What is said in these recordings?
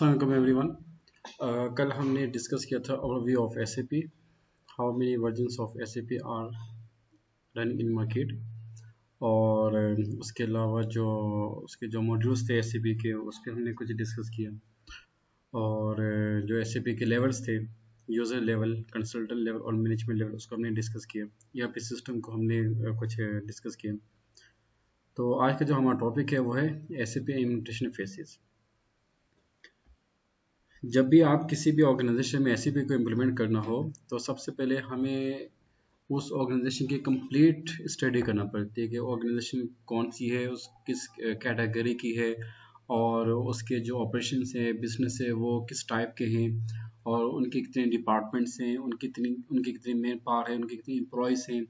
अस्सलाम वालेकुम एवरीवन। कल हमने डिस्कस किया था overview of SAP, how many versions of SAP are running in market. और उसके अलावा जो उसके जो मॉड्यूल्स थे एसएपी के, उस पर हमने कुछ डिस्कस किया। और जो एसएपी के लेवल्स थे, यूज़र लेवल, कंसल्टेंट लेवल और मैनेजमेंट लेवल, उसको हमने डिस्कस किया। ईआरपी सिस्टम को हमने कुछ डिस्कस किया। तो आज का जो हमारा टॉपिक है वो है एसएपी इम्प्लीमेंटेशन फेसेस। जब भी आप किसी भी ऑर्गेनाइजेशन में एसएपी को इम्प्लीमेंट करना हो, तो सबसे पहले हमें उस ऑर्गेनाइजेशन की कंप्लीट स्टडी करना पड़ती है कि ऑर्गेनाइजेशन कौन सी है, उस किस कैटेगरी की है, और उसके जो ऑपरेशंस है, बिजनेस है, वो किस टाइप के हैं, और उनके कितने डिपार्टमेंट्स हैं, उनकी कितनी मैन पावर है, उनकी कितनी एम्प्लॉयज़ हैं,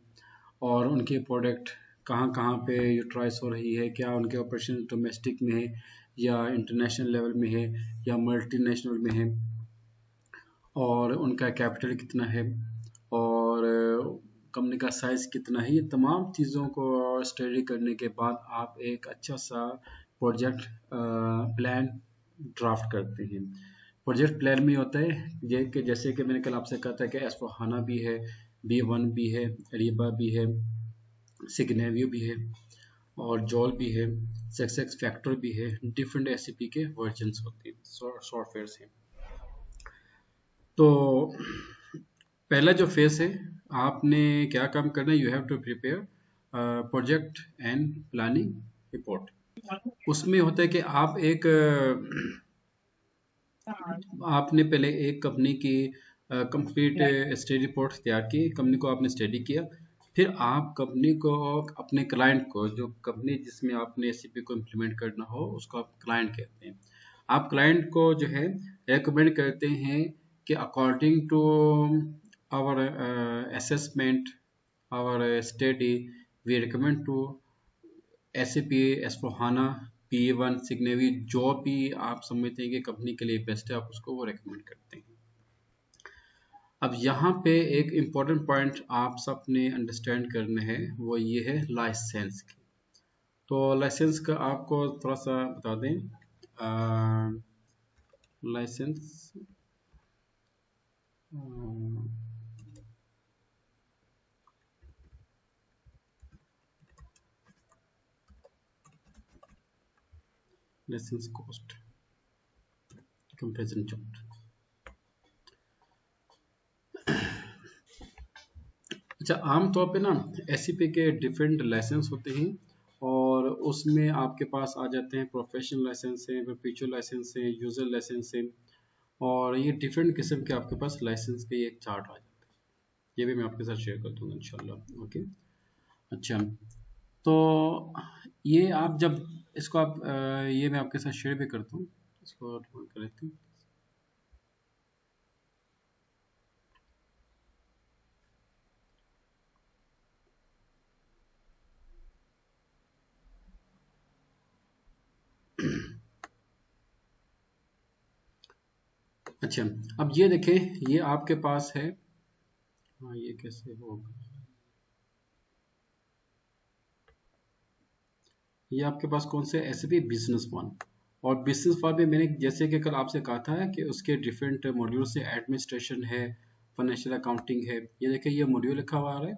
और उनके प्रोडक्ट कहाँ कहाँ पे यूटिलाइज हो रही है, क्या उनके ऑपरेशन डोमेस्टिक में है या इंटरनेशनल लेवल में है या मल्टीनेशनल में है, और उनका कैपिटल कितना है, और कंपनी का साइज़ कितना है। ये तमाम चीज़ों को स्टडी करने के बाद आप एक अच्छा सा प्रोजेक्ट प्लान ड्राफ्ट करते हैं। प्रोजेक्ट प्लान में होता है ये कि जैसे कि मैंने कल आपसे कहा था कि एस4हाना भी है, B1 भी है, अरीबा भी है, सिग्नेवियो भी है, और जॉल भी है, सक्सेस फैक्टर भी है। डिफरेंट एसएपी के वर्जन्स होते हैं, सॉफ्टवेयर हैं। तो पहला जो फेस है, आपने क्या काम करना है, you have to prepare project and planning report. उसमें होता है कि आप एक आपने पहले एक कंपनी की कंप्लीट स्टडी रिपोर्ट तैयार की, कंपनी को आपने स्टडी किया। फिर आप कंपनी को, अपने क्लाइंट को, जो कंपनी जिसमें आपने एसएपी को इम्प्लीमेंट करना हो, उसको आप क्लाइंट कहते हैं। आप क्लाइंट को जो है रेकमेंड करते हैं कि according to our assessment, our study, we recommend to SAP, S4HANA, P1, Signavio, जो भी आप समझते हैं कि कंपनी के लिए बेस्ट है, आप उसको वो रेकमेंड करते हैं। अब यहाँ पे एक इम्पॉर्टेंट पॉइंट आप सब ने अंडरस्टैंड करना है, वो ये है लाइसेंस की। तो लाइसेंस का आपको थोड़ा सा बता दें। Licence licence cost comparison chart. अच्छा, आमतौर पे ना एससीपी के डिफरेंट लाइसेंस होते हैं, और उसमें आपके पास आ जाते हैं प्रोफेशनल लाइसेंस है, परपेचुअल लाइसेंस है, यूजर लाइसेंस है, और ये डिफरेंट किस्म के आपके पास लाइसेंस के एक चार्ट आ जाता है। ये भी मैं आपके साथ शेयर कर दूंगा इंशाल्लाह। ओके, अच्छा, तो ये आप जब इसको आप ये मैं आपके साथ शेयर भी करता हूँ, इसको कर लेते हैं। अच्छा, अब ये देखें, ये आपके पास है। हाँ, ये कैसे होगा, ये आपके पास कौन से एसएपी बिजनेस वन। और बिजनेस वन में मैंने जैसे कि कल आपसे कहा था कि उसके डिफरेंट मॉड्यूल से एडमिनिस्ट्रेशन है, फाइनेंशियल अकाउंटिंग है। ये देखिए, ये मॉड्यूल लिखा हुआ आ रहा है,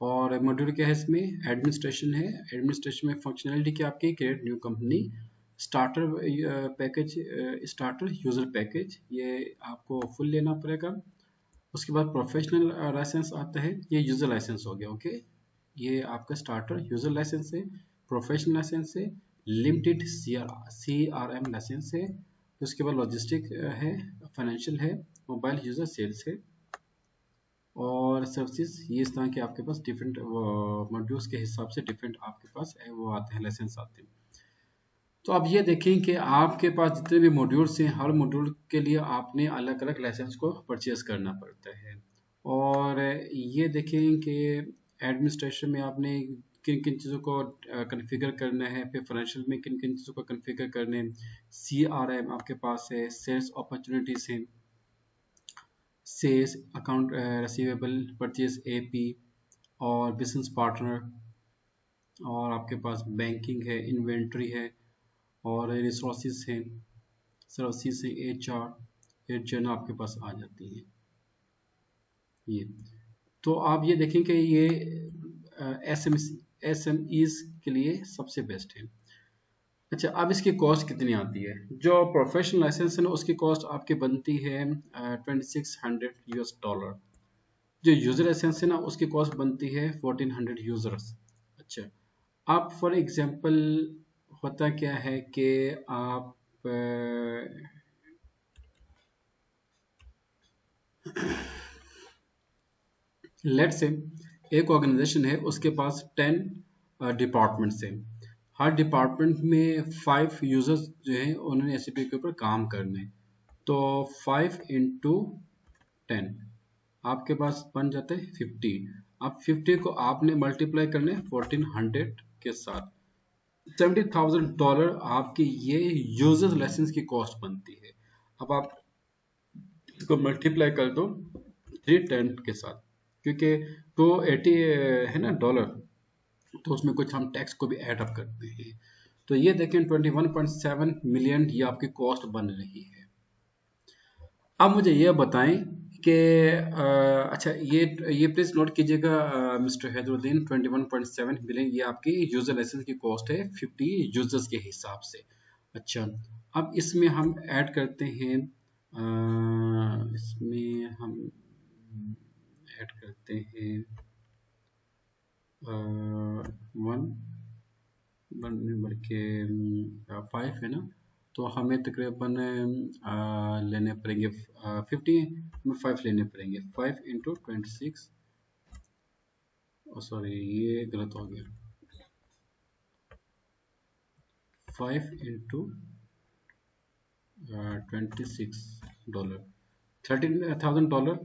और मॉड्यूल क्या है, इसमें एडमिनिस्ट्रेशन है। एडमिनिस्ट्रेशन में फंक्शनलिटी क्या आपकी, create new company, starter package, starter user package, ये आपको फुल लेना पड़ेगा। उसके बाद प्रोफेशनल लाइसेंस आता है, ये यूजर लाइसेंस हो गया। ओके, ये आपका स्टार्टर यूजर लाइसेंस है, प्रोफेशनल लाइसेंस है, लिमिटेड CRM लाइसेंस है। उसके बाद लॉजिस्टिक है, फाइनेंशियल है, मोबाइल यूजर सेल्स है, और सर्विसेज। ये इस तरह के आपके पास डिफरेंट मॉड्यूल्स के हिसाब से डिफरेंट आपके पास वो आते हैं, लाइसेंस आते हैं। तो अब ये देखें कि आपके पास जितने भी मॉड्यूल्स हैं, हर मॉड्यूल के लिए आपने अलग अलग लाइसेंस को परचेज करना पड़ता है। और ये देखें कि एडमिनिस्ट्रेशन में आपने किन किन चीज़ों को कॉन्फ़िगर करना है, फिर फाइनेंशियल में किन किन चीज़ों को कॉन्फ़िगर करना है। CRM आपके पास है, सेल्स अपॉर्चुनिटीज़ हैं, sales account receivable, purchase AP, और बिजनेस पार्टनर, और आपके पास बैंकिंग है, इन्वेंट्री है, और रिसोर्सेज हैं, सिर्फ सी से एच जो आपके पास आ जाती है ये। तो आप ये देखें कि ये एस एम ईज के लिए सबसे बेस्ट है। अच्छा, अब इसकी कॉस्ट कितनी आती है? जो प्रोफेशनल लाइसेंस है ना उसकी कॉस्ट आपकी बनती है $2600। जो यूजर लाइसेंस है ना उसकी कॉस्ट बनती है 1400 यूजर्स। अच्छा, आप फॉर एग्जांपल होता क्या है कि आप लेट से एक ऑर्गेनाइजेशन है उसके पास 10 डिपार्टमेंट्स हैं। हर डिपार्टमेंट में 5 यूजर्स जो हैं उन्होंने एसएपी के ऊपर काम करना है। तो 5 इंटू 10 आपके पास बन जाते हैं 50। अब 50 को आपने मल्टीप्लाई करना है 1400 के साथ। $70,000 आपकी ये यूजर्स लाइसेंस की कॉस्ट बनती है। अब आप इसको मल्टीप्लाई कर दो 310 के साथ, क्योंकि 280 है ना डॉलर, तो उसमें कुछ हम टैक्स को भी ऐड अप करते हैं। तो ये देखें 21.7 मिलियन ये आपकी कॉस्ट बन रही है। अब मुझे ये बताएं कि अच्छा ये प्लीज नोट कीजिएगा मिस्टर हैदरुद्दीन, 21.7 मिलियन ये आपकी यूजर लाइसेंस की कॉस्ट है 50 यूजर्स के हिसाब से। अच्छा, अब इसमें हम ऐड करते हैं इसमें हम ऐड करते हैं 1 नंबर के 5 है ना, तो हमें तकरीबन लेने पड़ेंगे 50 में 5 लेने पड़ेंगे। 5 इंटू 26, सॉरी ये गलत हो गया, 5 इंटू $26, $13,000,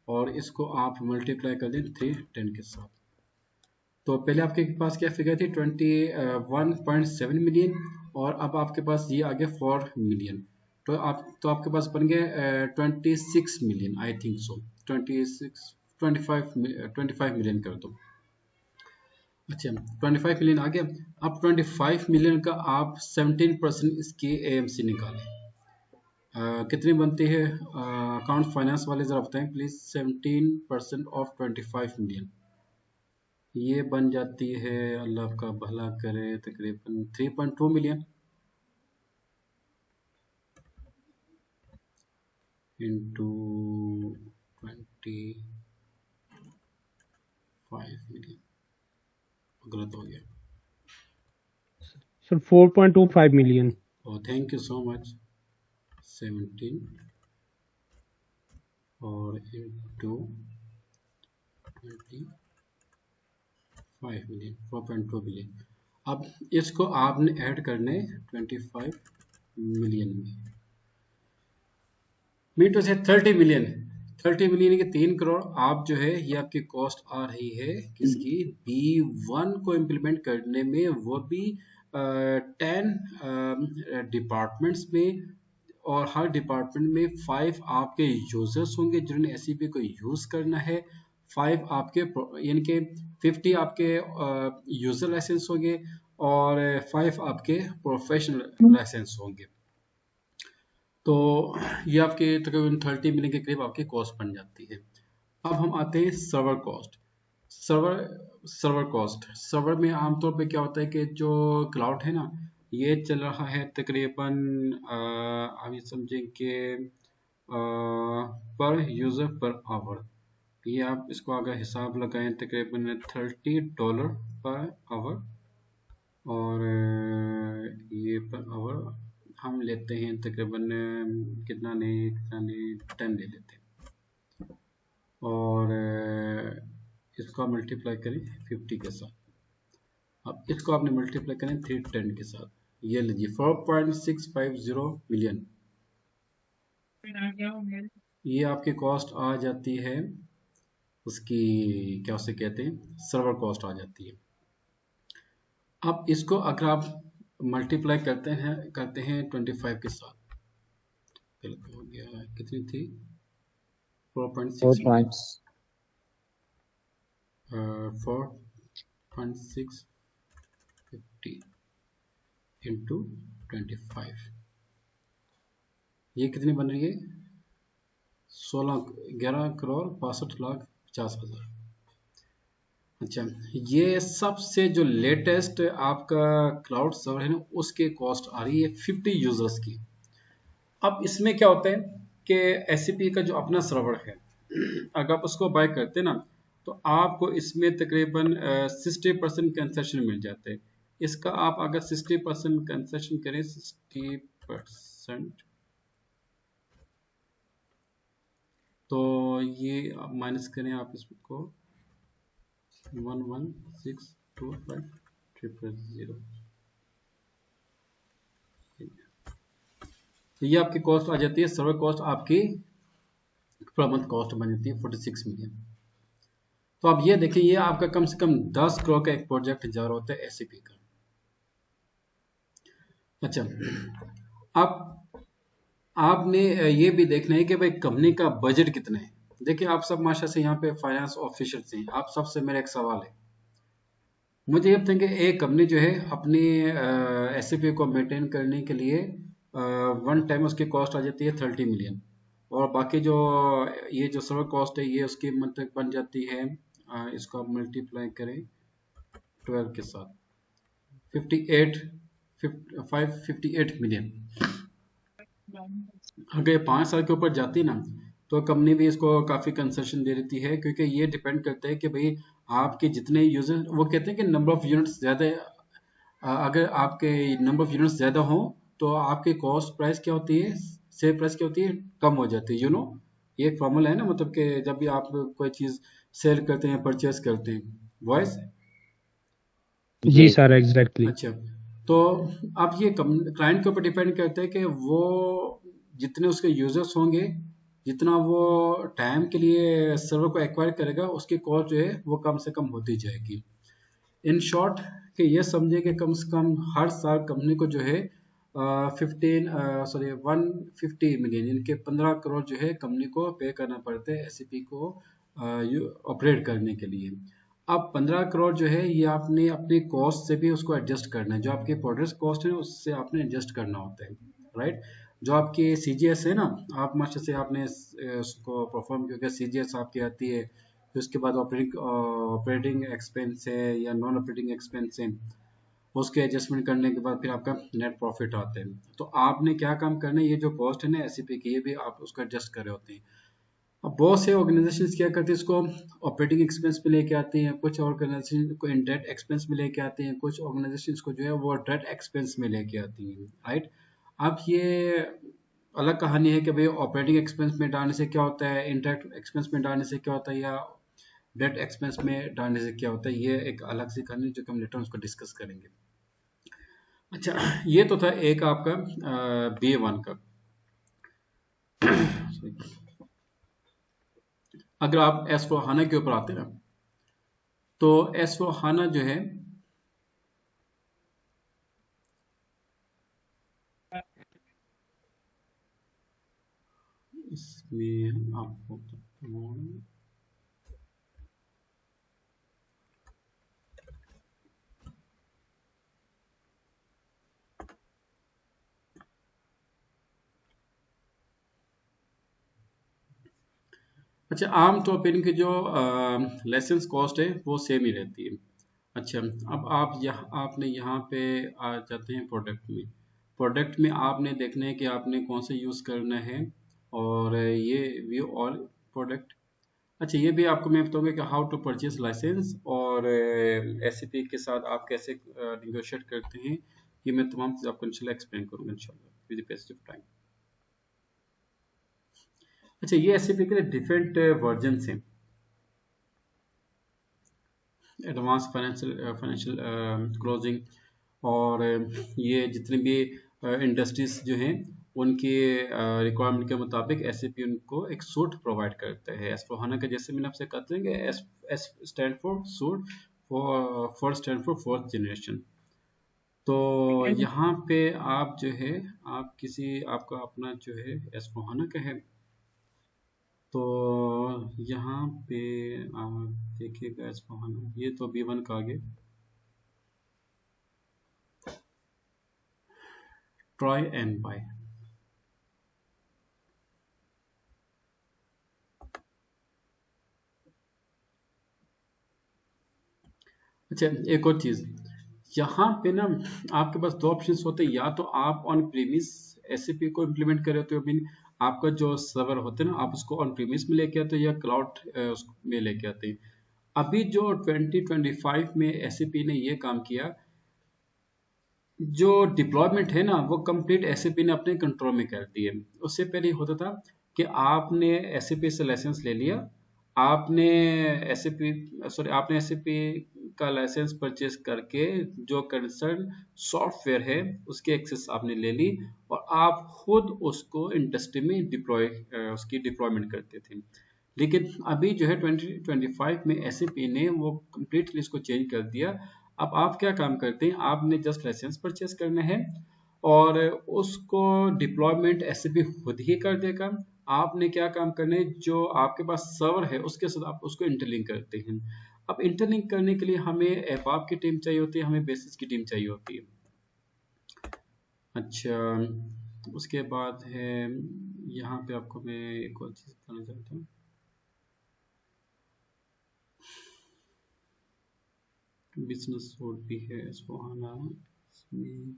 और इसको आप मल्टीप्लाई कर दें 310 के साथ। तो पहले आपके पास क्या फिगर थी 21.7 मिलियन, और अब आपके पास ये आ गया 4 मिलियन। तो आपके पास बन गए 26 million, I think so 25 million कर दो। अच्छा, 25 मिलियन आ गया। अब 25 मिलियन का आप 17% इसकी एएमसी निकालें। कितनी बनती है? अकाउंट फाइनेंस वाले जरा बताएं प्लीज। 17% ऑफ 25 मिलियन ये बन जाती है, अल्लाह आपका भला करे, तकरीबन 3.2 मिलियन इंटू 25 मिलियन, गलत हो गया सर 4.25 मिलियन। और थैंक यू सो मच। 17 और इंटू 25 मिलियन, 4.2 मिलियन। अब इसको आपने ऐड करने 25 मिलियन में, मीन टू से 30 मिलियन। 30 मिलियन के 3 करोड़ आप जो है ये आपकी कॉस्ट आ रही है किसकी? B1 को इम्प्लीमेंट करने में, वो भी 10 डिपार्टमेंट्स में, और हर डिपार्टमेंट में 5 आपके यूजर्स होंगे जिन्होंने एसईपी को यूज करना है। 5 आपके यानी कि 50 आपके यूजर लाइसेंस होंगे और 5 आपके प्रोफेशनल लाइसेंस होंगे। तो ये आपके तकरीबन 30 मिलियन के करीब आपकी कॉस्ट बन जाती है। अब हम आते हैं server cost. Server cost, server में आमतौर पे क्या होता है कि जो क्लाउड है ना ये चल रहा है तकरीबन आप ये समझें कि पर यूज़र पर आवर, ये आप इसको अगर हिसाब लगाएं तकरीबन $30 पर आवर, और ये पर आवर हम लेते हैं तकरीबन कितना नहीं 10 ले लेते हैं, और इसको आप मल्टीप्लाई करें 50 के साथ। अब इसको आपने मल्टीप्लाई करें 310 के साथ, ये लीजिए 4.650 मिलियन ये आपकी कॉस्ट आ जाती है। उसकी क्या उसे कहते हैं, सर्वर कॉस्ट आ जाती है। अब इसको अगर आप मल्टीप्लाई करते हैं 25 के साथ, गलत हो गया, कितनी थी 4.6 4.650 इंटू 25, ये कितनी बन रही है? 11,62,65,50,000। अच्छा, ये सबसे जो लेटेस्ट आपका क्लाउड सर्वर है ना, उसके कॉस्ट आ रही है 50 यूजर्स की। अब इसमें क्या होता है कि एससीपी का जो अपना सर्वर है, अगर आप उसको बाय करते हैं ना, तो आपको इसमें तकरीबन 60% कंसेशन मिल जाते हैं। इसका आप अगर 60% कंसेशन करें, 60%, तो ये माइनस करें आप इसको 11625000। तो ये आपकी कॉस्ट आ जाती है, सर्वर कॉस्ट आपकी पर मंथ कॉस्ट बन जाती है 46 मिलियन। तो आप ये देखिए, ये आपका कम से कम 10 करोड़ का एक प्रोजेक्ट जा रहा होता है एससीपी का। अच्छा, अब आपने ये भी देखना है कि भाई कंपनी का बजट कितना है। देखिए, आप सब माशा से यहाँ पे फाइनेंस ऑफिसर्स हैं, आप सबसे मेरा एक सवाल है। मुझे ये बताएं कि एक कंपनी जो है अपनी एससीपी को मेंटेन करने के लिए वन टाइम उसकी कॉस्ट आ जाती है 30 मिलियन, और बाकी जो ये जो सर्वर कॉस्ट है ये उसकी मतलब बन जाती है, इसको आप मल्टीप्लाई करें 12 के साथ, 58 558 मिलियन। अगर ये 5 साल के ऊपर जाती ना, तो कंपनी भी इसको काफ़ी कंसेशन दे देती है, क्योंकि ये डिपेंड करता है कि भाई आपके जितने यूजर, वो कहते हैं कि नंबर ऑफ यूनिट्स ज़्यादा, अगर आपके नंबर ऑफ यूनिट्स ज़्यादा हो तो आपकी कॉस्ट प्राइस क्या होती है, सेल प्राइस क्या होती है, कम हो जाती है। ये एक फॉर्मूला है ना, मतलब कि जब भी आप कोई चीज़ सेल करते हैं, परचेस करते हैं, वॉइस। जी सर, एग्जैक्टली। अच्छा, तो अब ये क्लाइंट के ऊपर डिपेंड करता है कि वो जितने उसके यूजर्स होंगे, जितना वो टाइम के लिए सर्वर को एक्वायर करेगा, उसकी कॉस्ट जो है वो कम से कम होती जाएगी। इन शॉर्ट, कि ये समझे कि कम से कम हर साल कंपनी को जो है 150 मिलियन, यानी कि 15 करोड़ जो है कंपनी को पे करना पड़ता है एससीपी को ऑपरेट करने के लिए। अब 15 करोड़ जो है ये आपने अपनी कॉस्ट से भी उसको एडजस्ट करना है, जो आपकी प्रोडक्ट कॉस्ट है उससे आपने एडजस्ट करना होता है, राइट। जो आपकी सीजीएस है ना, आप मास्टर से आपने उसको परफॉर्म किया, सीजीएस आपकी आती है, फिर उसके बाद ऑपरेटिंग एक्सपेंस है या नॉन ऑपरेटिंग एक्सपेंस है, उसके एडजस्टमेंट करने के बाद फिर आपका नेट प्रॉफिट आता है। तो आपने क्या काम करना है, ये जो कॉस्ट है ना एससीपी की, ये भी आप उसको एडजस्ट कर रहे होते हैं। अब बहुत से ऑर्गेनाइजेशन क्या करते हैं, इसको ऑपरेटिंग एक्सपेंस पे लेके आते हैं, कुछ ऑर्गेनाइजेशन को इनडायरेक्ट एक्सपेंस में लेके आते हैं, कुछ ऑर्गेनाइजेशन को जो है वो डायरेक्ट एक्सपेंस में लेके आती हैं, राइट। अब ये अलग कहानी है कि भाई ऑपरेटिंग एक्सपेंस में डालने से क्या होता है, इनडायरेक्ट एक्सपेंस में डालने से क्या होता है, या डायरेक्ट एक्सपेंस में डालने से क्या होता है, ये एक अलग सी कहानी जो कि हम लेटर उसको डिस्कस करेंगे। अच्छा, ये तो था एक आपका B1 का। अगर आप S/4HANA के ऊपर आते हैं ना, तो S/4HANA जो है, इसमें आपको बताता हूँ। अच्छा, आम तौर पर इनकी जो लाइसेंस कॉस्ट है वो सेम ही रहती है। अच्छा, अब आप आपने यहाँ पे आ जाते हैं प्रोडक्ट में। प्रोडक्ट में आपने देखना है कि आपने कौन सा यूज़ करना है, और ये व्यू ऑल प्रोडक्ट। अच्छा, ये भी आपको मैं बताऊंगा कि हाउ टू परचेज लाइसेंस, और एससीपी के साथ आप कैसे निगोशिएट करते हैं। ये मैं तमाम चीज़ आपको इंशाल्लाह एक्सप्लेन करूंगा इंशाल्लाह with the passage of time. अच्छा, ये एससीपी के डिफरेंट वर्जन हैं, एडवांस फाइनेंशियल क्लोजिंग, और ये जितने भी इंडस्ट्रीज जो हैं उनके रिक्वायरमेंट के मुताबिक एसएपी उनको एक सूट प्रोवाइड करता है। एस फोर हाना का जैसे मैंने आपसे कहते हैं कि S S stand for suit, for stand for fourth generation. तो यहाँ पे आप जो है, आप किसी आपका अपना जो है एस फोर हाना का है, तो यहाँ पे आप देखिएगा एस फोर हाना, ये तो B1 का आगे ट्राई एंड बाय। अच्छा, एक और चीज यहाँ पे ना आपके पास दो ऑप्शंस होते हैं, या तो आप ऑन प्रीमिस एसएपी को इम्प्लीमेंट कर रहे होते हो, मीन आपका जो सर्वर होते हैं ना आप उसको ऑन प्रीमिस में लेके आते हो या क्लाउड में लेके आते हैं। अभी जो 2025 में एसएपी ने ये काम किया, जो डिप्लॉयमेंट है ना वो कंप्लीट एसएपी ने अपने कंट्रोल में कर दिए। उससे पहले होता था कि आपने एसएपी से लाइसेंस ले लिया, आपने एसएपी आपने एसएपी का लाइसेंस परचेज करके जो कंसर्न सॉफ्टवेयर है उसकी एक्सेस आपने ले ली और आप खुद उसको इंडस्ट्री में उसकी डिप्लॉयमेंट करते थे। लेकिन अभी जो है 2025 में एसएपी ने वो कम्प्लीटली इसको चेंज कर दिया। अब आप क्या काम करते हैं, आपने जस्ट लाइसेंस परचेस करना है और उसको डिप्लॉयमेंट एसएपी खुद ही कर देगा। आपने क्या काम करना है, जो आपके पास सर्वर है उसके साथ आप उसको इंटरलिंक करते हैं। अब इंटरलिंक करने के लिए हमें एपआप की टीम चाहिए होती है, हमें बेसिस की टीम चाहिए होती है। अच्छा, उसके बाद है यहाँ पे आपको मैं एक और चीज बताना चाहता हूँ। बिजनेस सूट भी है S/4HANA इसमें।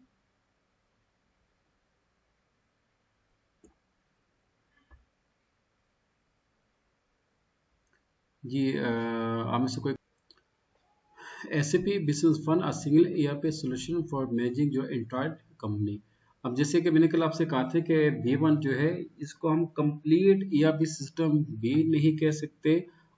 जी आप में से कोई SAP Business One a single ERP solution for managing your entire company। अब जैसे कि मैंने कल आपसे कहा था कि V1 जो है इसको हम कंप्लीट ERP सिस्टम भी नहीं कह सकते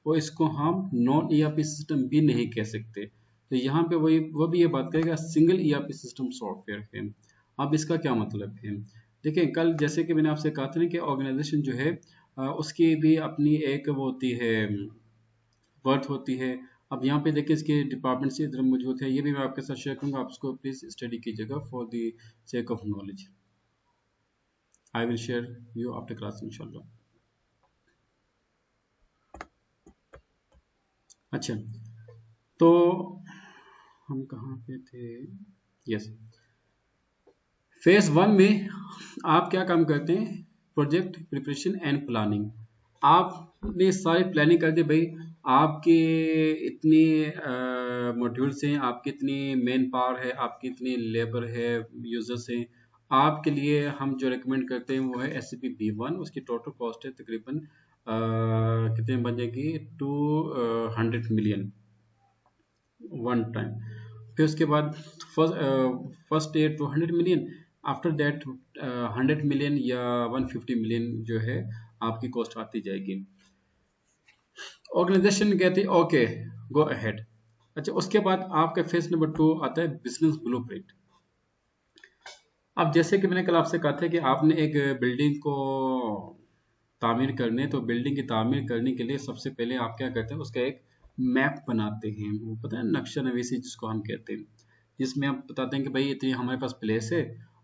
और इसको हम नॉन ERP सिस्टम भी नहीं कह सकते। तो यहाँ पे वो भी ये बात करेगा सिंगल ERP सिस्टम सॉफ्टवेयर है। अब इसका क्या मतलब है, देखिए कल जैसे कि मैंने आपसे कहा था ना कि ऑर्गेनाइजेशन जो है उसकी भी अपनी एक वो होती है, वर्थ होती है। अब यहाँ पे देखिए इसके डिपार्टमेंट से इधर मौजूद है, ये भी मैं आपके साथ शेयर करूंगा, आप इसको प्लीज स्टडी कीजिएगा for the sake of knowledge. I will share you after class इंशाल्लाह। अच्छा, तो हम कहाँ पे थे, यस फेज 1 में आप क्या काम करते हैं, प्रोजेक्ट प्रिपरेशन एंड प्लानिंग। आपने सारी प्लानिंग कर दी भाई, आपके इतनी मॉड्यूल्स हैं, आपकी इतनी मैन पावर है, आपकी इतनी लेबर है, यूजर्स हैं। आपके लिए हम जो रिकमेंड करते हैं वो है SAP V1। उसकी टोटल कॉस्ट है तकरीबन कितने बन जाएगी, 200 मिलियन वन टाइम। फिर उसके बाद first year 200 million, after that 100 million या 150 मिलियन जो है आपकी कॉस्ट आती जाएगी। ऑर्गेनाइजेशन कहती है ओके गो अहेड। अच्छा, उसके बाद आपका फेज नंबर 2 आता है बिजनेस ब्लूप्रिंट। अब जैसे कि मैंने कल आपसे कहा था कि आपने एक बिल्डिंग को तामीर करने, तो बिल्डिंग की तामीर करने के लिए सबसे पहले आप क्या करते हैं, उसका एक मैप बनाते हैं, वो पता है नक्शा नवीसी जिसको हम कहते हैं, जिसमें आप बताते हैं कि भाई इतनी हमारे पास प्लेस है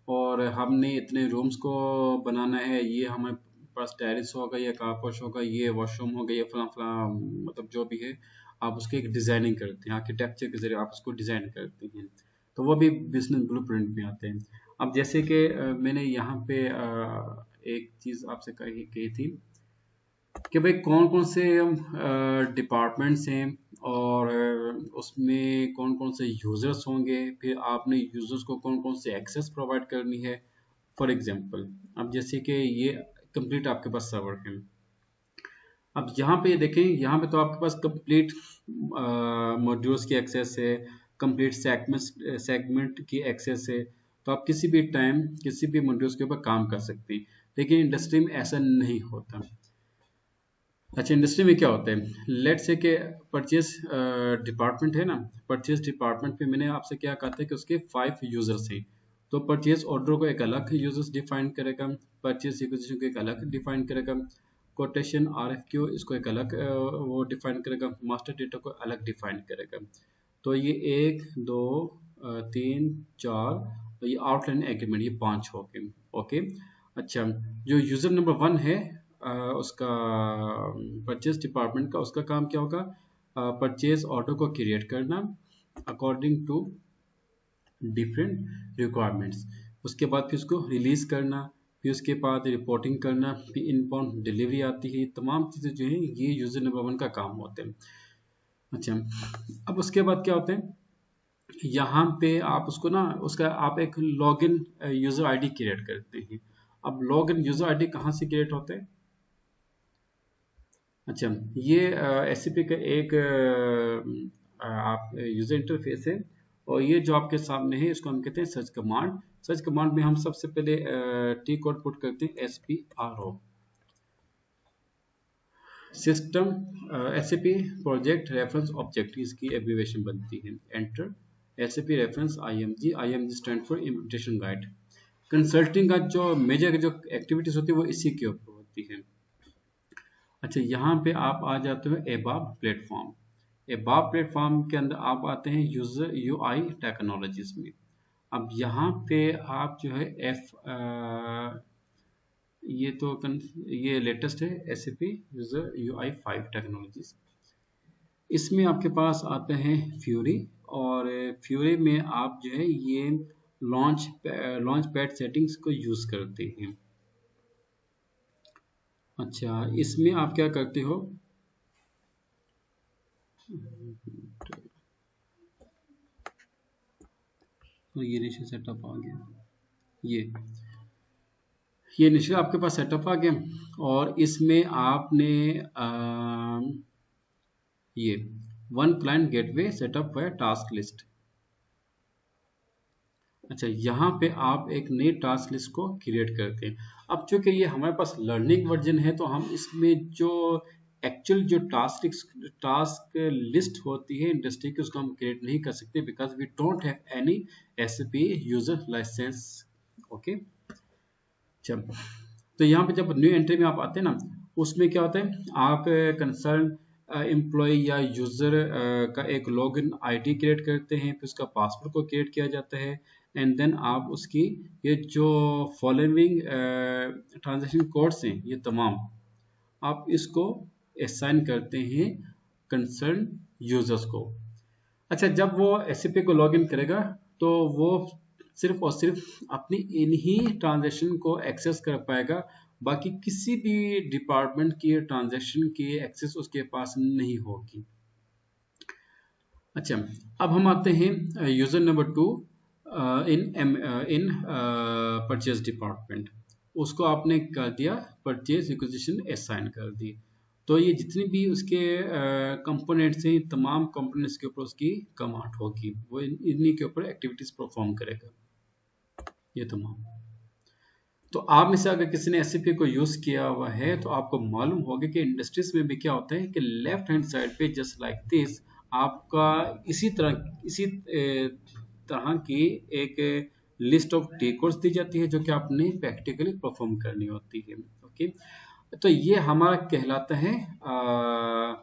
और हमने इतने रूम्स को बनाना है, ये हमारे पास टेरिस होगा, या कारपोश होगा, ये वॉशरूम होगा, ये फला फला, मतलब जो भी है आप उसकी एक डिजाइनिंग करते हैं, आर्किटेक्चर के जरिए आप उसको डिजाइन करते हैं। तो वो भी बिजनेस ब्लूप्रिंट में आते हैं। अब जैसे कि मैंने यहाँ पे एक चीज आपसे कही थी कि भाई कौन कौन से डिपार्टमेंट्स हैं और उसमें कौन कौन से यूजर्स होंगे, फिर आपने यूजर्स को कौन कौन से एक्सेस प्रोवाइड करनी है। फॉर एग्जांपल, अब जैसे कि ये कंप्लीट आपके पास सर्वर है। अब यहाँ पे देखें, यहाँ पे तो आपके पास कंप्लीट मॉड्यूल्स की एक्सेस है, कंप्लीट सेगमेंट की एक्सेस है, तो आप किसी भी टाइम किसी भी मॉड्यूल्स के ऊपर काम कर सकते हैं। लेकिन इंडस्ट्री में ऐसा नहीं होता। अच्छा, इंडस्ट्री में क्या होता है, लेट्स से कि परचेज डिपार्टमेंट है ना, परचेज डिपार्टमेंट में मैंने आपसे क्या कहा था कि उसके 5 यूजर्स हैं। तो परचेज ऑर्डर को एक अलग यूजर्स डिफाइन करेगा, परचेज रिक्वेजिशन को एक अलग डिफाइन करेगा, कोटेशन RFQ इसको एक अलग वो डिफाइन करेगा, मास्टर डेटा को अलग डिफाइन करेगा। तो ये 1 2 3 4, तो ये आउटलाइन एग्रीमेंट ये 5 हो गए। ओके, अच्छा, जो यूजर नंबर 1 है उसका परचेज डिपार्टमेंट का, उसका काम क्या होगा, परचेज ऑर्डर को क्रिएट करना अकॉर्डिंग टू डिफरेंट रिक्वायरमेंट्स, उसके बाद फिर उसको रिलीज करना, फिर उसके बाद रिपोर्टिंग करना, फिर इनबाउंड डिलीवरी आती है। तमाम चीज़ें जो है ये यूजर नंबर 1 का काम होते हैं। अच्छा, अब उसके बाद क्या होते हैं, यहाँ पे आप उसको ना उसका आप एक लॉगिन यूजर आईडी क्रिएट करते हैं। अब लॉगिन यूजर आईडी कहाँ से क्रिएट होते हैं? अच्छा, ये एससीपी का एक आप यूजर इंटरफेस है, और ये जो आपके सामने है इसको हम कहते हैं सर्च कमांड। सर्च कमांड में हम सबसे पहले टी कोड पुट करते हैं, SPRO, system SAP project reference object, इसकी एब्रीवेशन बनती है। Enter, SAP reference IMG, IMG stand for implementation guide. Consulting का जो मेजर जो एक्टिविटीज होती है वो इसी के ऊपर होती है। अच्छा, यहाँ पे आप आ जाते हो एबाब प्लेटफॉर्म। एबाब प्लेटफॉर्म के अंदर आप आते हैं यूजर UI टेक्नोलॉजीज में। अब यहाँ पे आप जो है ये तो ये लेटेस्ट है SAP यूजर UI 5 टेक्नोलॉजीज। इसमें आपके पास आते हैं फ्यूरी, और फ्यूरी में आप जो है ये लॉन्च पैड सेटिंग्स को यूज करते हैं। अच्छा, इसमें आप क्या करते हो, तो ये नीचे सेटअप आ गया, ये नीचे आपके पास सेटअप आ गया, और इसमें आपने ये वन क्लाइंट गेटवे सेटअप है टास्क लिस्ट। अच्छा, यहाँ पे आप एक नई टास्क लिस्ट को क्रिएट करते हैं। अब चूंकि ये हमारे पास लर्निंग वर्जन है, तो हम इसमें जो एक्चुअल जो टास्क लिस्ट होती है इंडस्ट्री की, उसको हम क्रिएट नहीं कर सकते, because we don't have any SAP user licence. Okay, चल, तो यहाँ पे जब न्यू एंट्री में आप आते हैं ना, उसमें क्या होता है, आप कंसर्न एम्प्लॉय या यूजर का एक लॉगिन आईडी क्रिएट करते हैं, फिर उसका पासवर्ड को क्रिएट किया जाता है, एंड देन आप उसकी ये जो फॉलोइंग ट्रांजेक्शन कोड्स हैं ये तमाम आप इसको असाइन करते हैं कंसर्न यूजर्स को। अच्छा, जब वो SAP को लॉगिन करेगा तो वो सिर्फ और सिर्फ अपनी इन्हीं ट्रांजैक्शन को एक्सेस कर पाएगा, बाकी किसी भी डिपार्टमेंट की ट्रांजैक्शन की एक्सेस उसके पास नहीं होगी। अच्छा, अब हम आते हैं user number 2 in purchase department. उसको आपने कर दिया परचेज रिक्विजिशन असाइन कर दी, तो ये जितनी भी उसके कंपोनेंट्स हैं, तमाम कंपोनेंट्स के ऊपर उसकी कमांड होगी, वो इन्हीं के ऊपर एक्टिविटीज परफॉर्म करेगा, ये तमाम। तो आप में से अगर किसी ने SAP को यूज किया हुआ है तो आपको मालूम होगा कि इंडस्ट्रीज में भी क्या होता है कि लेफ्ट हैंड साइड पे जस्ट लाइक दिस आपका इसी तरह की एक लिस्ट ऑफ टी कोड्स दी जाती है, जो कि आपने प्रैक्टिकली परफॉर्म करनी होती है। ओके, तो ये हमारा कहलाता है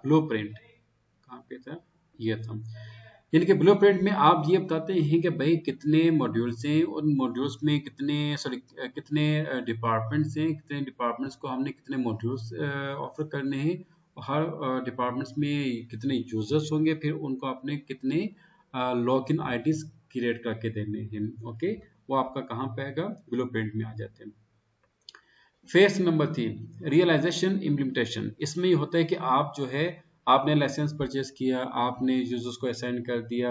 ब्लूप्रिंट। कहाँ पे था, ये था। यानी कि ब्लूप्रिंट में आप ये बताते हैं कि भाई कितने मॉड्यूल्स हैं, उन मॉड्यूल्स में कितने डिपार्टमेंट्स हैं, कितने डिपार्टमेंट्स को हमने कितने मॉड्यूल्स ऑफर करने हैं, हर डिपार्टमेंट्स में कितने यूजर्स होंगे, फिर उनको आपने कितने लॉगिन आईडीज क्रिएट करके देने हैं। ओके, वो आपका कहाँ पे आएगा, ब्लूप्रिंट में आ जाते हैं। Phase number 3, realisation implementation. इसमें ये होता है कि आप जो है आपने लाइसेंस परचेज किया, आपने यूजर्स को असाइन कर दिया,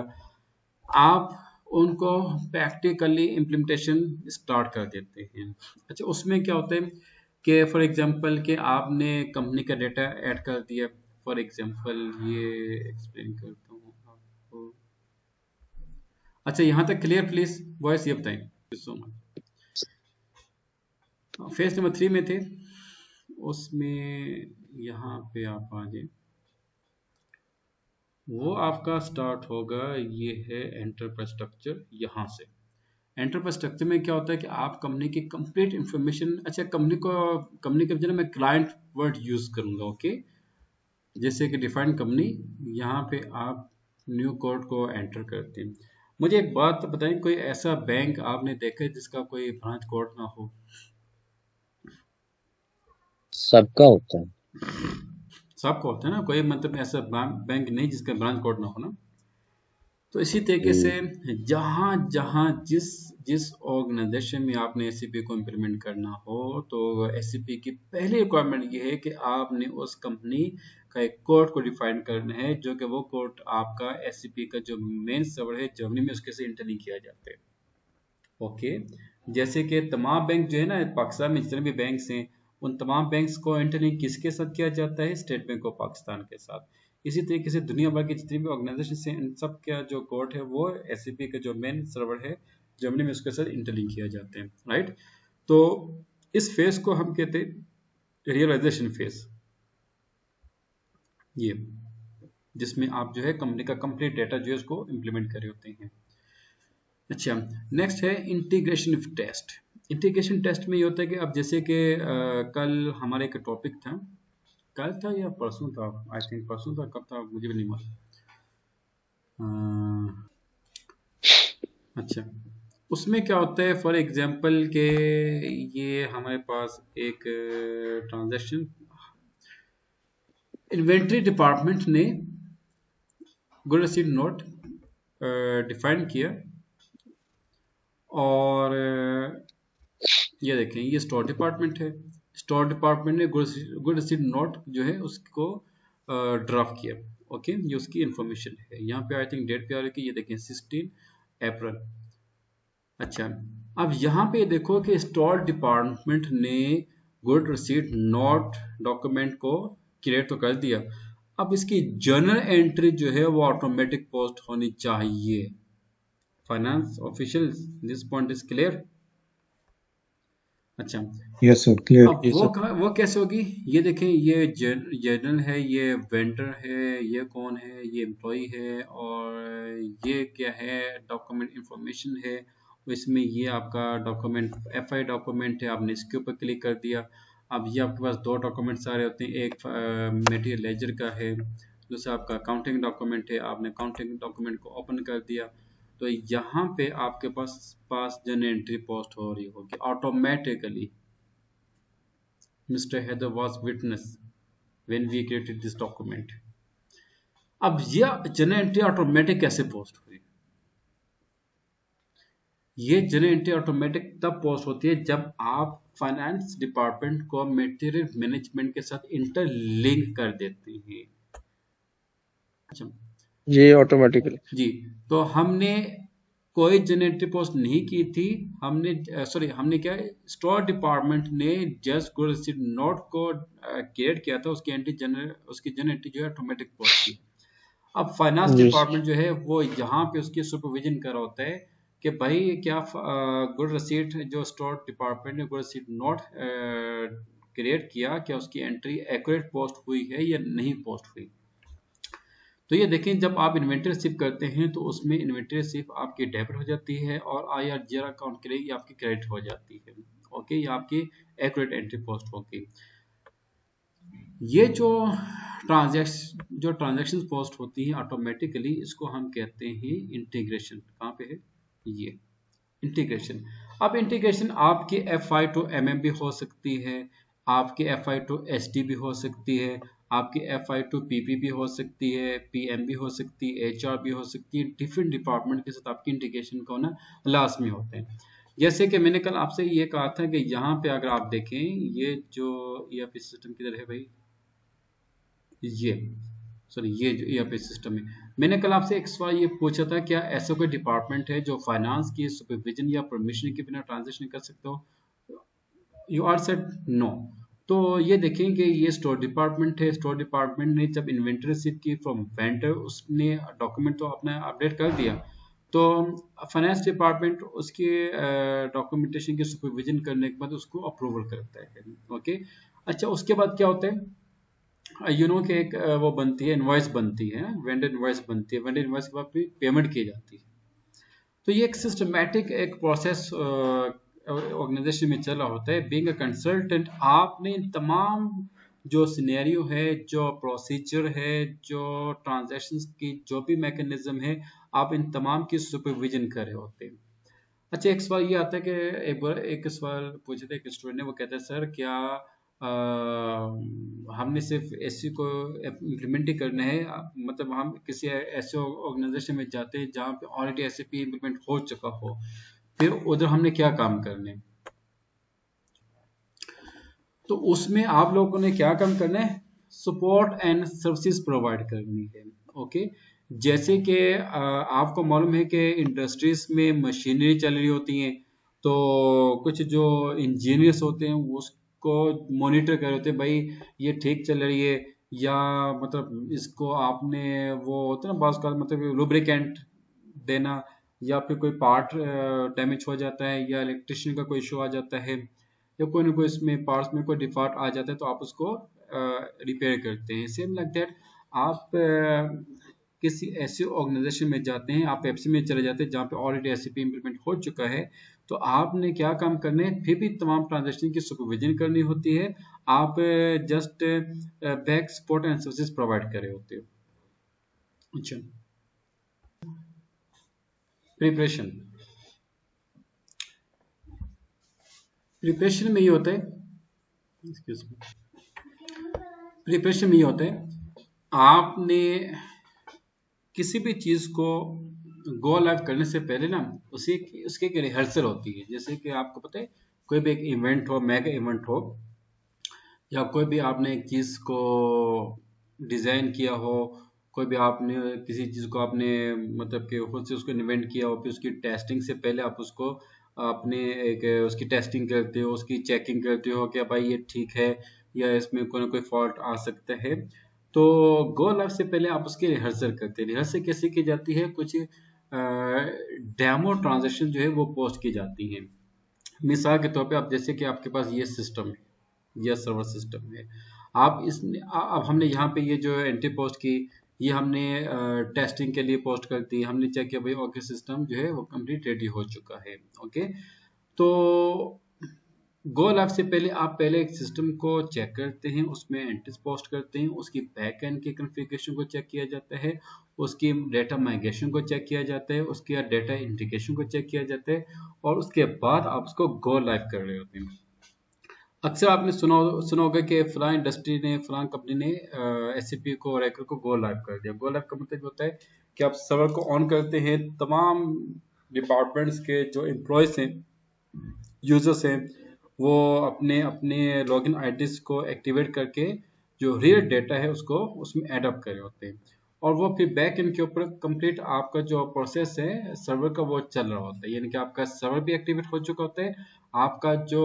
आप उनको प्रैक्टिकली इम्प्लीमेंटेशन स्टार्ट कर देते हैं। अच्छा, उसमें क्या होता है कि फॉर एग्जांपल कि आपने कंपनी का डेटा ऐड कर दिया। फॉर एग्जांपल ये एक्सप्लेन करता हूँ आपको। अच्छा, यहाँ तक क्लियर प्लीज वॉइस, ये बताएं। So much. फेज नंबर 3 में थे, उसमें यहाँ पे आप आ जाए, वो आपका स्टार्ट होगा, ये है एंटरप्राइज स्ट्रक्चर। यहाँ से एंटरप्राइज स्ट्रक्चर में क्या होता है कि आप कंपनी की कंप्लीट इंफॉर्मेशन, अच्छा कंपनी के जरिए मैं क्लाइंट वर्ड यूज करूंगा। ओके, जैसे कि डिफाइन कंपनी, यहाँ पे आप न्यू कोड को एंटर करते हैं। मुझे एक बात बताएं, कोई ऐसा बैंक आपने देखा है जिसका कोई ब्रांच कोड ना हो? सबका होता है, सबका होता है ना, कोई मतलब ऐसा बैंक नहीं जिसका ब्रांच कोड ना हो ना। तो इसी तरीके से जहां जहां जिस जिस ऑर्गेनाइजेशन में आपने एससीपी को इम्प्लीमेंट करना हो, तो एससीपी की पहली रिक्वायरमेंट ये है कि आपने उस कंपनी का एक कोड को डिफाइन करना है, जो कि वो कोड आपका एससीपी का जो मेन सर्वर है जर्मनी में, उसके से इंटरलिंक किया जाता है। ओके, जैसे कि तमाम बैंक जो है ना पाकिस्तान में जितने भी बैंक्स हैं, उन तमाम बैंक्स को इंटरलिंक किसके साथ किया जाता है? स्टेट बैंक ऑफ पाकिस्तान के साथ। इसी तरीके से दुनिया भर की जितनी भी ऑर्गेनाइजेशन हैं, इन सब का जो कोड है वो एससीपी का जो मेन सर्वर है जर्मनी में, उसके साथ इंटरलिंक किया जाते हैं, राइट। तो इस फेज को हम कहते हैं रियलाइजेशन फेज, ये जिसमें आप जो है कंपनी का कंप्लीट डेटा जो है उसको इम्प्लीमेंट कर रहे होते हैं। अच्छा, नेक्स्ट है इंटीग्रेशन टेस्ट। इंटीग्रेशन टेस्ट में ये होता है कि अब जैसे कि कल हमारा एक टॉपिक था, कल था या परसों था, आई थिंक परसों था, कब था मुझे भी नहीं मालूम। अच्छा, उसमें क्या होता है, फॉर एग्जांपल के ये हमारे पास एक ट्रांजैक्शन, इन्वेंट्री डिपार्टमेंट ने गुड रिसीव्ड नोट डिफाइन किया, और ये देखें ये स्टोर डिपार्टमेंट है, स्टोर डिपार्टमेंट ने गुड रिसीव्ड नोट जो है उसको ड्राफ्ट किया। ओके, ये उसकी इंफॉर्मेशन है। यहाँ पे आई थिंक डेट पे आ रही है, ये देखें 16 अप्रैल। अच्छा, अब यहाँ पे देखो कि स्टोर डिपार्टमेंट ने गुड रिसीव्ड नोट डॉक्यूमेंट को क्रिएट तो कर दिया, अब इसकी जर्नल एंट्री जो है वो ऑटोमेटिक पोस्ट होनी चाहिए। Finance official, this point is clear? अच्छा, यस सर, क्लियर। अब वो कैसे होगी? ये देखें, ये जर्नल है, ये वेंडर है, ये कौन है, ये एम्प्लॉय है, और ये क्या है, डॉक्यूमेंट इंफॉर्मेशन है। इसमें ये आपका डॉक्यूमेंट एफआई डॉक्यूमेंट है, आपने इसके ऊपर क्लिक कर दिया। अब ये आपके पास दो डॉक्यूमेंट आ रहे होते हैं, एक मटेरियल लेजर का है, दूसरा आपका अकाउंटिंग डॉक्यूमेंट है, आपने अकाउंटिंग डॉक्यूमेंट को ओपन कर दिया। तो यहाँ पे आपके पास जर्नल एंट्री पोस्ट हो रही होगी automatically. Mr. Heather was witness when we created this document. अब यह जर्नल एंट्री ऑटोमेटिक कैसे पोस्ट हुई? ये जर्नल एंट्री ऑटोमेटिक तब पोस्ट होती है जब आप फाइनेंस डिपार्टमेंट को मटेरियल मैनेजमेंट के साथ इंटरलिंक कर देते हैं। अच्छा, ये ऑटोमेटिकली जी, तो हमने कोई जर्नल एंट्री पोस्ट नहीं की थी, हमने क्या, स्टोर डिपार्टमेंट ने जस्ट गुड रिसीव्ड नोट को क्रिएट किया था, उसकी जर्नल एंट्री जो है ऑटोमेटिक पोस्ट की। अब फाइनेंस डिपार्टमेंट जो है वो यहाँ पे उसकी सुपरविजन कर रहा होता है कि भाई क्या गुड रिसीट जो स्टोर डिपार्टमेंट ने गुड रिसीट नोट क्रिएट किया, क्या उसकी एंट्री एक्यूरेट पोस्ट हुई है या नहीं पोस्ट हुई। तो ये देखें, जब आप इन्वेंटरी रिसीव करते हैं तो उसमें इन्वेंटरी रिसीव आपकी डेबिट हो जाती है, और IRGR अकाउंट के लिए ये आपकी क्रेडिट हो जाती है। ओके, ये आपकी एक्यूरेट एंट्री पोस्ट होगी। ये जो ट्रांजैक्शन पोस्ट होती है ऑटोमेटिकली, इसको हम कहते हैं इंटीग्रेशन। कहाँ पे है ये इंटीग्रेशन? अब इंटीग्रेशन आपकी FI टू MM भी हो सकती है, आपकी FI टू SD भी हो सकती है, आपकी FI टू PP भी हो सकती है, PM भी हो सकती है, HR भी हो सकती है। डिफरेंट डिपार्टमेंट के साथ आपकी इंटीग्रेशन को ना लाजमी होते हैं। जैसे कि मैंने कल आपसे ये कहा था कि यहाँ पे अगर आप देखें, ये जो ERP सिस्टम किधर है भाई, ये जो ERP सिस्टम है, मैंने कल आपसे एक सवाल ये पूछा था, क्या ऐसा कोई डिपार्टमेंट है जो फाइनेंस की सुपरविजन या परमिशन के बिना ट्रांजैक्शन कर सकते हो? You are said no. तो ये देखें कि ये स्टोर डिपार्टमेंट है, स्टोर डिपार्टमेंट ने जब इन्वेंटरी रिसीव की फ्रॉम वेंडर, उसने डॉक्यूमेंट तो अपना अपडेट कर दिया, तो फाइनेंस डिपार्टमेंट उसके डॉक्यूमेंटेशन की सुपरविजन करने के बाद उसको अप्रूवल करता है। ओके, अच्छा, उसके बाद क्या होता है, कि एक वो बनती है, इनवॉइस बनती है, वेंडर इनवॉइस बनती है, वेंडर इनवॉइस के बाद फिर पेमेंट की जाती है। तो ये एक सिस्टमैटिक एक प्रोसेस ऑर्गेनाइजेशन में चला होता है। बीइंग अ कंसल्टेंट, आपने इन तमाम जो सिनेरियो है, जो प्रोसीजर है, जो ट्रांजैक्शंस की जो भी मैकेनिज्म है, आप इन तमाम की सुपरविजन कर रहे होते हैं। अच्छा, एक सवाल ये आता है कि एक बार एक सवाल पूछे थे एक स्टूडेंट ने, वो कहता है सर क्या हमने सिर्फ एससी को इम्प्लीमेंट ही करना है, मतलब हम किसी ऐसे ऑर्गेनाइजेशन में जाते हैं जहाँ पे ऑलरेडी एसएपी इम्प्लीमेंट हो चुका हो, फिर उधर हमने क्या काम करने, तो उसमें आप लोगों ने क्या काम करना है, सपोर्ट एंड सर्विसेज प्रोवाइड करनी है। ओके, जैसे कि आपको मालूम है कि इंडस्ट्रीज में मशीनरी चल रही होती हैं, तो कुछ जो इंजीनियर्स होते हैं उसको मॉनिटर कर रहे होते हैं, भाई ये ठीक चल रही है, या मतलब इसको आपने वो होता है ना बाज़ का मतलब लुब्रिकेंट देना, या फिर कोई पार्ट डैमेज हो जाता है, या इलेक्ट्रिशियन का कोई इशू आ जाता है, या कोई ना कोई इसमें पार्ट्स में कोई डिफॉल्ट आ जाता है, तो आप उसको रिपेयर करते हैं। सेम लाइक दैट आप किसी ऐसे ऑर्गेनाइजेशन में जाते हैं, आप एफसी में चले जाते हैं जहाँ पे ऑलरेडी एससीपी इम्प्लीमेंट हो चुका है, तो आपने क्या काम करने हैं, फिर भी तमाम ट्रांजेक्शन की सुपरविजन करनी होती है, आप just back support and services provide कर रहे होते हो। अच्छा, प्रिपरेशन, प्रिपरेशन में ये होता है, प्रिपरेशन में ये होता है आपने किसी भी चीज को गो लाइव करने से पहले ना उसकी एक रिहर्सल होती है। जैसे कि आपको पता है कोई भी एक इवेंट हो, मेगा इवेंट हो, या कोई भी आपने एक चीज को डिजाइन किया हो, कोई भी आपने किसी चीज को आपने मतलब कि खुद से उसको इन्वेंट किया हो, फिर उसकी टेस्टिंग से पहले आप उसको आपने एक उसकी टेस्टिंग करते हो, उसकी चेकिंग करते हो कि भाई ये ठीक है या इसमें कोई ना कोई फॉल्ट आ सकता है। तो गो लाइव से पहले आप उसकी रिहर्सल करते हैं। रिहर्सल कैसे की जाती है, कुछ डेमो ट्रांजेक्शन जो है वो पोस्ट की जाती हैं। मिसाल के तौर पे आप जैसे कि आपके पास ये सिस्टम है, यह सर्वर सिस्टम है, आप इसमें अब हमने यहाँ पे ये जो एंट्री पोस्ट की, ये हमने टेस्टिंग के लिए पोस्ट कर दी, हमने चेक किया भाई ओके सिस्टम जो है वो कंप्लीट रेडी हो चुका है। ओके, तो गो लाइव से पहले आप पहले एक सिस्टम को चेक करते हैं, उसमें एंट्रीज पोस्ट करते हैं, उसकी बैक एंड की कॉन्फ़िगरेशन को चेक किया जाता है, उसकी डेटा माइग्रेशन को चेक किया जाता है, उसके डेटा इंटीग्रेशन को चेक किया जाता है, और उसके बाद आप उसको गो लाइव कर रहे होते हैं। अक्सर आपने सुना होगा कि फलां इंडस्ट्री ने, फलां कंपनी ने एसएपी को, ओरेकल को गो लाइव कर दिया। गो लाइव का मतलब होता है कि आप सर्वर को ऑन करते हैं, तमाम डिपार्टमेंट्स के जो एम्प्लॉयज हैं, यूजर्स हैं, वो अपने अपने लॉगिन आईडीज को एक्टिवेट करके जो रियल डेटा है उसको उसमें ऐड अप कर रहे होते हैं, और वो फिर बैक एंड के ऊपर कंप्लीट आपका जो प्रोसेस है सर्वर का वो चल रहा होता है, यानी कि आपका सर्वर भी एक्टिवेट हो चुका होता है, आपका जो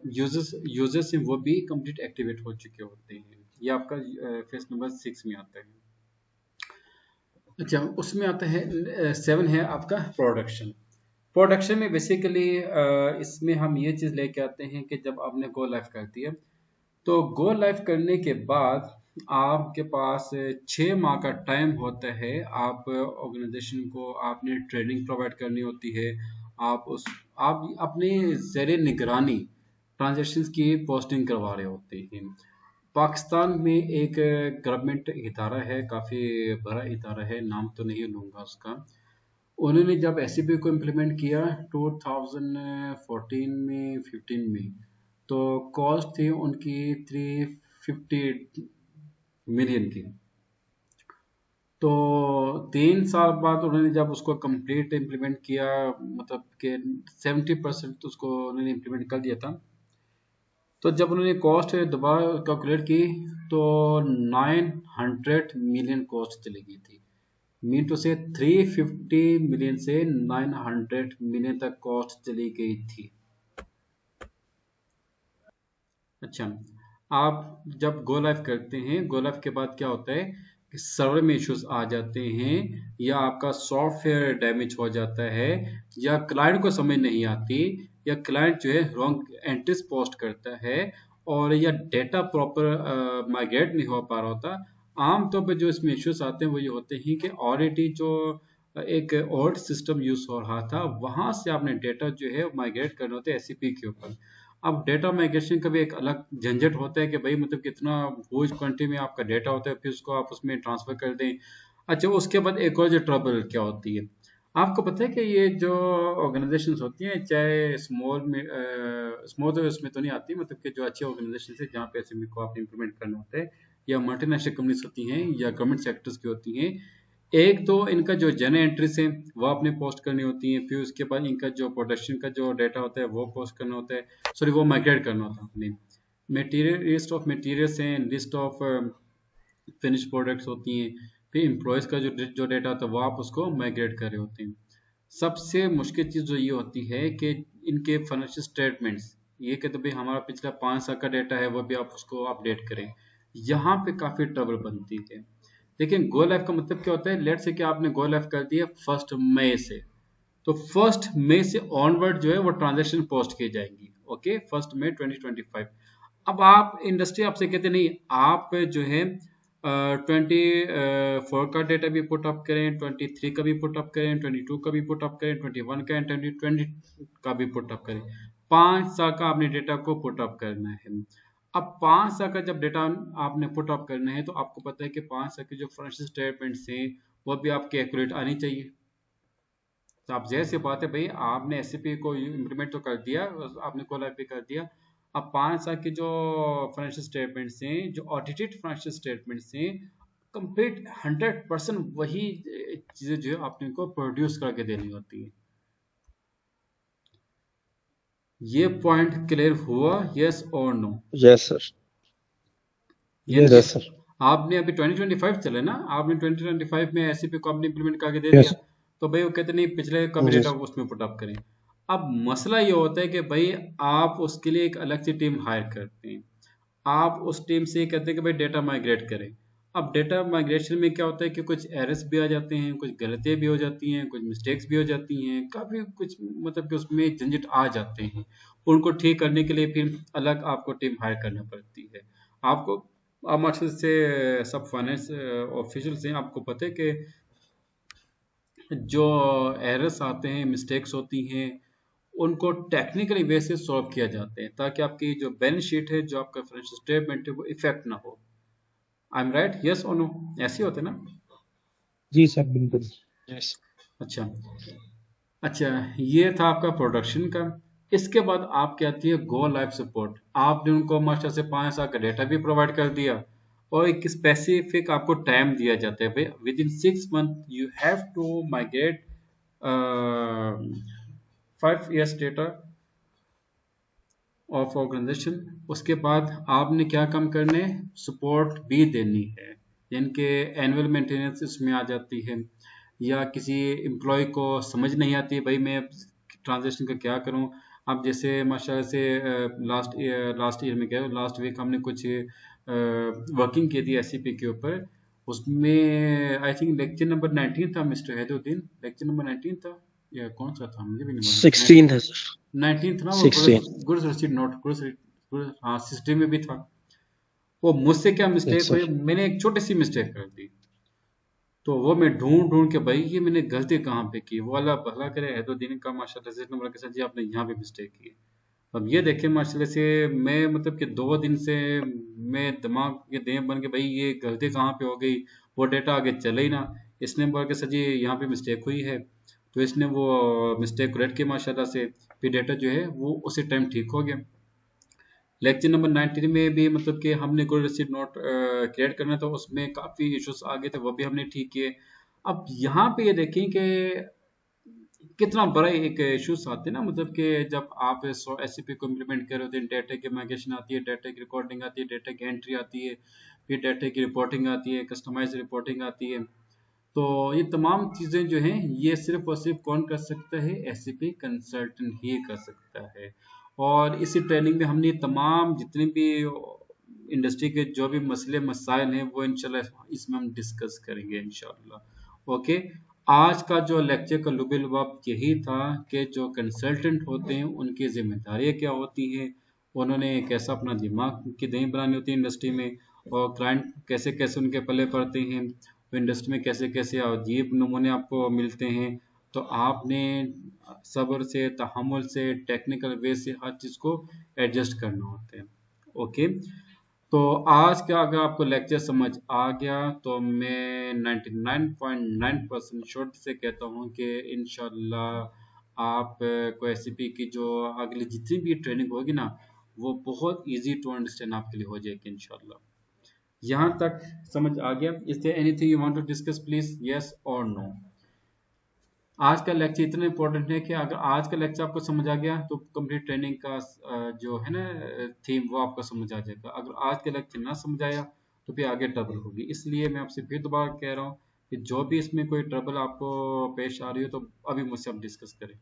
यूजर्स हैं वो भी कंप्लीट एक्टिवेट हो चुके होते हैं। ये आपका फेस नंबर 6 में आता है। अच्छा, उसमें आता है 7 है आपका प्रोडक्शन। प्रोडक्शन में बेसिकली इसमें हम ये चीज़ लेके आते हैं कि जब आपने गो लाइव कर दिया, तो गो लाइव करने के बाद आपके पास 6 माह का टाइम होता है, आप ऑर्गेनाइजेशन को आपने ट्रेनिंग प्रोवाइड करनी होती है, आप अपने ज़ेरे निगरानी ट्रांजेक्शन्स की पोस्टिंग करवा रहे होते हैं। पाकिस्तान में एक गवर्नमेंट इदारा है, काफ़ी बड़ा इदारा है, नाम तो नहीं लूँगा उसका, उन्होंने जब एससीपी को इम्प्लीमेंट किया 2014 में 15 में, तो कॉस्ट थी उनकी 350 मिलियन की। तो 3 साल बाद उन्होंने जब उसको कंप्लीट इम्प्लीमेंट किया, मतलब कि 70% तो उसको उन्होंने इम्प्लीमेंट कर दिया था, तो जब उन्होंने कॉस्ट दोबारा कैलकुलेट की तो 900 मिलियन कॉस्ट चली गई थी। मीन टू से 350 मिलियन से 900 मिलियन तक कॉस्ट चली गई थी। अच्छा, आप जब गो लाइव करते हैं, गो लाइव के बाद क्या होता है कि सर्वर में इश्यूज आ जाते हैं, या आपका सॉफ्टवेयर डैमेज हो जाता है, या क्लाइंट को समझ नहीं आती, या क्लाइंट जो है रॉन्ग एंट्रीज पोस्ट करता है, और या डेटा प्रॉपर माइग्रेट नहीं हो पा रहा होता। आमतौर पर जो इसमें इश्यूज आते हैं वो ये होते हैं कि ऑलरेडी जो एक ओल्ड सिस्टम यूज हो रहा था वहां से आपने डेटा जो है माइग्रेट करना होता है एससीपी के ऊपर। अब डेटा माइग्रेशन का भी एक अलग झंझट होता है कि भाई मतलब कितना ह्यूज क्वांटिटी में आपका डेटा होता है, फिर उसको आप उसमें ट्रांसफर कर दें। अच्छा, उसके बाद एक और जो ट्रबल क्या होती है, आपको पता है कि ये जो ऑर्गेनाइजेशंस होती हैं, चाहे स्मॉल में स्मॉल उसमें तो नहीं आती, मतलब कि जो अच्छी ऑर्गेनाइजेशन है जहाँ पे एसएमई को आप इम्प्लीमेंट करना होता है, या मल्टीनेशनल कंपनीज होती हैं या गवर्नमेंट सेक्टर्स की होती हैं, एक तो इनका जो जर्नल एंट्रीज है वो आपने पोस्ट करनी होती है, फिर उसके बाद इनका जो प्रोडक्शन का जो डेटा होता है वो पोस्ट करना होता है, सॉरी वो माइग्रेट करना होता है अपने मटेरियल, लिस्ट ऑफ मटेरियल्स हैं, लिस्ट ऑफ फिनिश प्रोडक्ट्स होती हैं, फिर एम्प्लॉयज़ का जो डेटा होता है वो आप उसको माइग्रेट कर रहे होते हैं। सबसे मुश्किल चीज़ जो ये होती है कि इनके फाइनेंशियल स्टेटमेंट्स, ये कि तो भाई हमारा पिछला 5 साल का डेटा है वो भी आप उसको अपडेट करें, यहाँ पे काफ़ी ट्रबल बनती है। लेकिन गो लाइव का मतलब क्या होता है, लेट से कि आपने गो लाइव कर दिया 1 मई से, तो 1 मई से ऑनवर्ड जो है वो ट्रांजेक्शन पोस्ट की जाएंगी। ओके, 1 मई 2025। अब आप इंडस्ट्री आपसे कहते नहीं, आप जो है 24 का डेटा भी पुट अप करें, 23 का भी पुट अप करें, 22 का भी पुट अप करें, 21 का एंड 2020 का भी पुट अप करें। 5 साल का आपने डेटा को पुट अप करना है। अब 5 साल का जब डेटा आपने पुट अप करना है, तो आपको पता है कि 5 साल के जो फाइनेंशियल स्टेटमेंट्स हैं वो भी आपके एक्यूरेट आनी चाहिए। तो आप जैसे बात है भाई, आपने एससीपी को इम्प्लीमेंट तो कर दिया, आपने कोलैब भी कर दिया, अब 5 साल के जो फाइनेंशियल स्टेटमेंट्स हैं, जो ऑडिटेड फाइनेंशियल स्टेटमेंट्स हैं, कंप्लीट 100% वही चीजें जो है आपने को प्रोड्यूस करके देनी होती है। ये पॉइंट क्लियर हुआ, यस और no? Yes sir. Yes sir. आपने अभी 2025 चले ना, आपने 2025 में एससीपी को आपने इम्प्लीमेंट करके दे यस दिया, तो भाई वो कहते नहीं पिछले का भी जी डेटा उसमें पुट अप करें। अब मसला ये होता है कि भाई आप उसके लिए एक अलग सी टीम हायर करते हैं, आप उस टीम से कहते हैं कि भाई डेटा माइग्रेट करें। अब डेटा माइग्रेशन में क्या होता है कि कुछ एरर्स भी आ जाते हैं, कुछ गलतियां भी हो जाती हैं, कुछ मिस्टेक्स भी हो जाती हैं, काफ़ी कुछ मतलब कि उसमें झंझट आ जाते हैं। उनको ठीक करने के लिए फिर अलग आपको टीम हायर करना पड़ती है। आपको आप मार्शल से सब फाइनेंस ऑफिशियल से आपको पता है कि जो एरर्स आते हैं, मिस्टेक्स होती हैं, उनको टेक्निकली वे से सॉल्व किया जाते हैं, ताकि आपकी जो बैलेंस शीट है, जो आपका फाइनेंशियल स्टेटमेंट है, वो इफेक्ट ना हो। आई एम राइट, यस और नो? ऐसे ही होते ना? जी सर बिल्कुल। यस। अच्छा, अच्छा, ये था आपका प्रोडक्शन का। इसके बाद आपकी आती है गो लाइव सपोर्ट। आपने उनको मास्टर से 5 साल का डेटा भी प्रोवाइड कर दिया, और एक स्पेसिफिक आपको टाइम दिया जाता है, भाई within 6 month you have to migrate 5 years data of organisation. उसके बाद आपने क्या काम करने, सपोर्ट भी देनी है, जिनके एनुअल मेंटेनेंस इसमें आ जाती है, या किसी एम्प्लॉय को समझ नहीं आती भाई मैं ट्रांजेक्शन का क्या करूं। अब जैसे माशाल्लाह से लास्ट ईयर में क्या, लास्ट वीक हमने कुछ वर्किंग की थी एससीपी के ऊपर, उसमें आई थिंक लेक्चर नंबर 19 था मिस्टर हैदुद्दीन, लेक्चर नंबर 19 था या कौन सा था मुझे भी नहीं मालूम। 16 है सर। 19 था वो, 16। गुड्स रिसीट नोट, हाँ 60 में भी था। वो मुझसे क्या मिस्टेक यस हुई, सर। मैंने एक छोटी सी मिस्टेक कर दी, तो वो मैं ढूंढ ढूंढ के भाई ये मैंने गलती कहाँ पे की, वो अल्लाह भला करे है तो दिन का माशाल्लाह से नंबर के साथ जी आपने यहाँ पे मिस्टेक की है। अब ये देखे माशाल्लाह से, मैं मतलब कि 2 दिन से मैं दिमाग ये देह बन के भाई ये गलती कहाँ पे हो गई, वो डेटा आगे चले ही ना। इसने बोल के सर जी यहाँ पे मिस्टेक हुई है, तो इसने वो मिस्टेक करेक्ट की माशाल्लाह से, फिर डेटा जो है वो उसी टाइम ठीक हो गया। लेक्चर नंबर 19 में भी मतलब कि हमने कोई रिसीट नोट क्रिएट करना था, उसमें काफ़ी इश्यूज आ गए थे, वो भी हमने ठीक किए। अब यहाँ पे ये देखें कि कितना बड़ा एक इश्यूज आते हैं ना, मतलब कि जब आप एससीपी को इम्प्लीमेंट कर रहे हो, डेटा की माइग्रेशन आती है, डेटा की रिकॉर्डिंग आती है, डेटा की एंट्री आती है, फिर डेटा की रिपोर्टिंग आती है, कस्टमाइज रिपोर्टिंग आती है। तो ये तमाम चीज़ें जो हैं ये सिर्फ और सिर्फ कौन कर सकता है, एससीपी कंसल्टेंट ही कर सकता है। और इसी ट्रेनिंग में हमने तमाम जितने भी इंडस्ट्री के जो भी मसले मसाइल हैं वो इंशाल्लाह इसमें हम डिस्कस करेंगे इंशाल्लाह। ओके, आज का जो लेक्चर का लुबे लुबाब यही था कि जो कंसल्टेंट होते हैं उनकी जिम्मेदारियाँ क्या होती हैं, उन्होंने कैसा अपना दिमाग की दही बनानी होती है इंडस्ट्री में, और क्लाइंट कैसे कैसे उनके पल्ले पड़ते हैं, तो इंडस्ट्री में कैसे कैसे अजीब नमूने आपको मिलते हैं। तो आपने सब्र से, तहम्मुल से, टेक्निकल वे से हर चीज़ को एडजस्ट करना होता है। ओके, तो आज का अगर आपको लेक्चर समझ आ गया तो मैं 99.9% श्योर से कहता हूँ कि इंशाल्लाह आप को एससीपी की जो अगली जितनी भी ट्रेनिंग होगी ना वो बहुत इजी टू अंडरस्टैंड आपके लिए हो जाएगी इंशाल्लाह। यहाँ तक समझ आ गया? Is there anything you want to discuss please, yes और नो? आज का लेक्चर इतना इंपॉर्टेंट है कि अगर आज का लेक्चर आपको समझ आ गया तो कंप्लीट ट्रेनिंग का जो है ना थीम वो आपको समझ आ जाएगा। अगर आज का लेक्चर ना समझ आया तो फिर आगे ट्रबल होगी। इसलिए मैं आपसे फिर दोबारा कह रहा हूँ कि जो भी इसमें कोई ट्रबल आपको पेश आ रही हो तो अभी मुझसे आप डिस्कस करें।